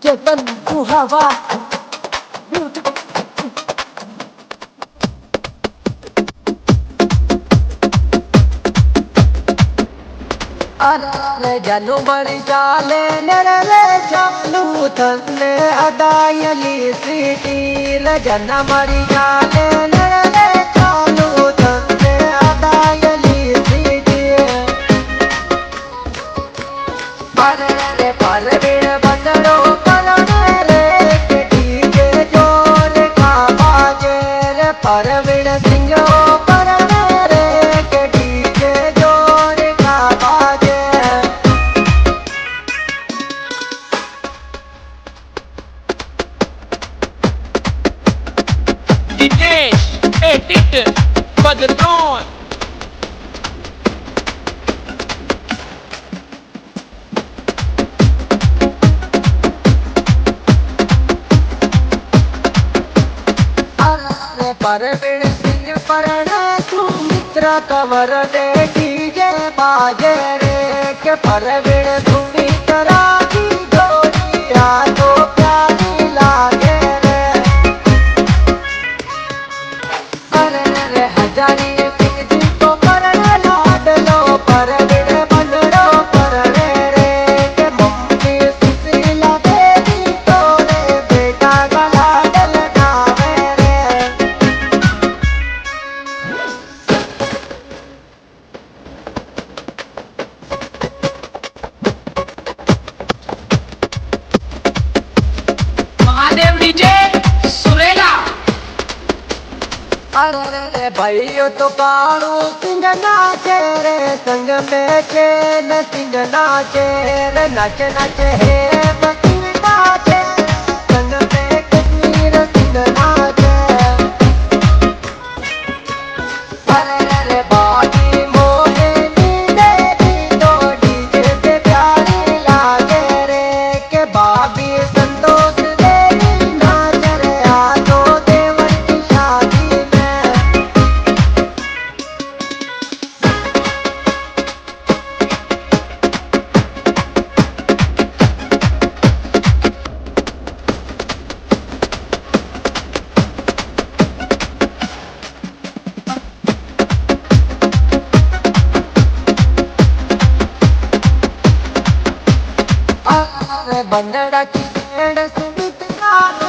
चेतन तू हवा अरे जानू बड़ी चाले नरे चालू थने अदायली सीटी जना मरी चाले नरे चालू थने अदायली सीटी अरे पर बिन बंदरो करने रे के डीजे जोर का बाजे रे पर बिन सिंगो करने रे के डीजे जोर का बाजे Dinesh, edit, padrão. अरे पर बिन सिंह परण तू मित्र कवर दे डीजे बाजे रे के पर बिन तू मित्रा की जोड़िया तो प्यारी लागे रे अरे रे हजारी सिंह जी को परण लाडलो पर बिन बंदरो करने रे के मम्मी सुशीला देवी तोरे बेटा गला डल नावे रे Mahadev DJ, Surela. अरे भाइयों तो कालू सिंह नाचे रे संग में चैन सिंह नाचे रे नाचे नाचे हे सिंह नाचे संग में कश्मीर सिंह नाचे अरे बाजी मोहिनी देवी तो डीजे से प्यारी लागे रे के भाभी संतोष देवी नाच रे आजो देवर की शादी में अरे बंदड़ा की भेड़ सुमित नाच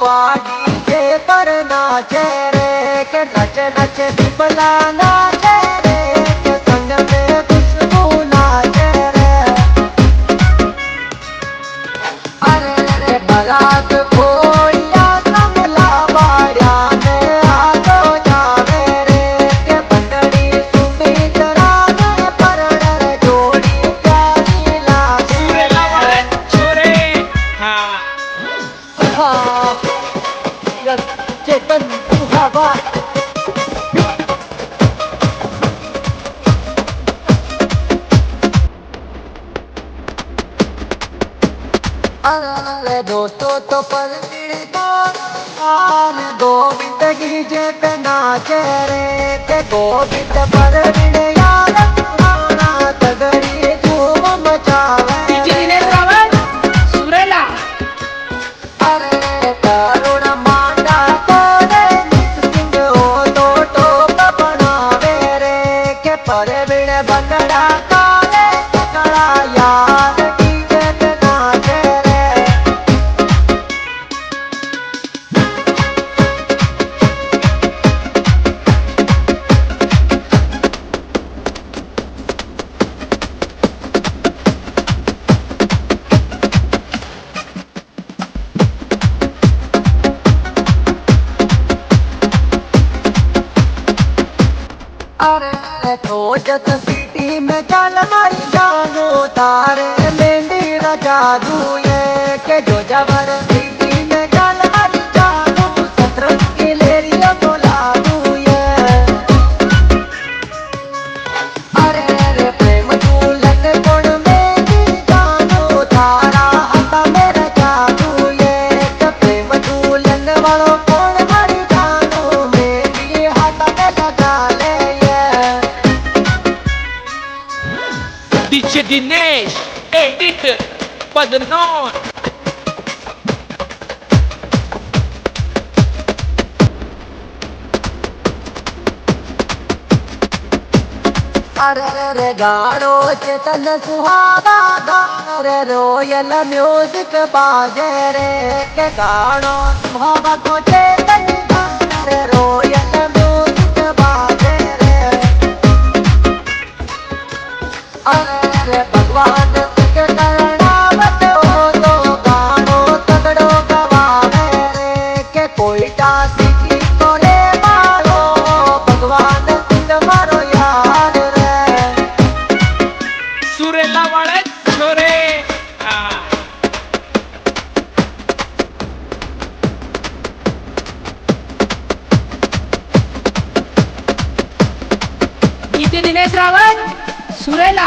पाड़ी के पर नाचे रे के नचे नचे बिमला नाचे रे के संग में खुशबू नाचे रे अरे बारात खोया कमला बाड़ा में आगो जावे रे के बंदड़ी सुमित राम परण जोड़ी प्यारी लागे Sure, ha. चेतन तू हवा अरे दोस्तों तो पर गोविंद गीजे पे नाचे रे ते गोविंद पर यार पुराना तगड़ी धूम मचावे DJ Dinesh Rawat, Surela. अरे करुण मांडा तोरे नित सिंह ओ तो टोप बनावे रे के पर बिन बंदड़ा काले पकड़ा यार डीजे पे नाचे रे अरे खोजत सिटी में चल मारी जानू तारे मेहंदी रचा दूये के जो जबर सिटी में चल मारी जानू सत्रह की लेरियो तो ला दूये अरे प्रेम झूलन गुण में भी जानू तारा हता मेरा जादू ये के प्रेम झूलन वालों कौन मारी जानू मेरी हाथ में लगा ले ये DJ Dinesh, edit padrón. अरे रे गाड़ो चेतन सुहागा रे रोयल म्यूजिक बाजे रे के गाड़ो सुहागा को चेतन रे रोयल म्यूजिक बाजे रे अरे रे भगवान के करणावत हो तो गाड़ो तगड़ो गवावे रे के कोई टासी की कोले मारो भगवान तुम्हारो यार सुरेला वाले छोरे हाँ गीते दिनेश रावत सुरेला